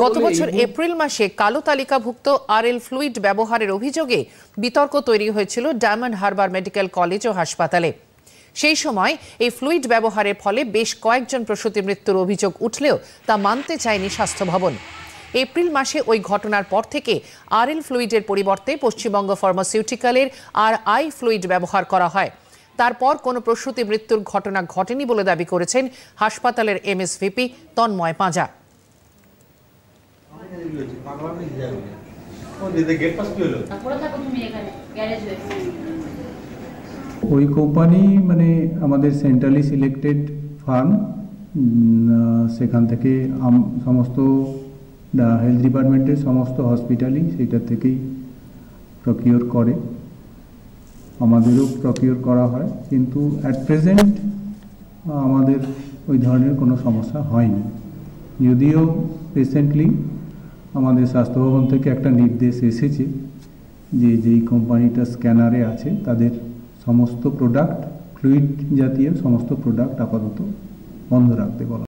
গত বছর এপ্রিল মাসে কালো তালিকাভুক্ত আরএল ফ্লুইড ব্যবহারের অভিযোগে বিতর্ক তৈরি হয়েছিল ডায়মন্ড হারবার মেডিকেল কলেজ ও হাসপাতালে। সেই সময় এই ফ্লুইড ব্যবহারের ফলে বেশ কয়েকজন প্রসূতি মৃত্যুর অভিযোগ উঠলেও তা মানতে চায়নি স্বাস্থ্য ভবন। এপ্রিল মাসে ওই ঘটনার পর থেকে আরএল ফ্লুইডের পরিবর্তে পশ্চিমবঙ্গ ফার্মাসিউটিক্যালের আই ফ্লুইড ব্যবহার করা হয়। তারপর কোনো প্রসূতি মৃত্যুর ঘটনা ঘটেনি বলে দাবি করেছেন হাসপাতালের এমএসভিপি তন্ময় পাঁজা। ওই কোম্পানি মানে আমাদের সেন্ট্রালি সিলেক্টেড ফার্ম, সেখান থেকে সমস্ত হেলথ ডিপার্টমেন্টের সমস্ত হসপিটালই সেটা থেকেই প্রকিওর করে, আমাদেরও প্রকিওর করা হয়। কিন্তু অ্যাট প্রেজেন্ট আমাদের ওই ধরনের কোনো সমস্যা হয়নি, যদিও রিসেন্টলি আমাদের স্বাস্থ্য ভবন থেকে একটা নির্দেশ এসেছে যে যেই কোম্পানিটা স্ক্যানারে আছে তাদের সমস্ত প্রোডাক্ট, ফ্লুইড জাতীয় সমস্ত প্রোডাক্ট আপাতত বন্ধ রাখতে বলা।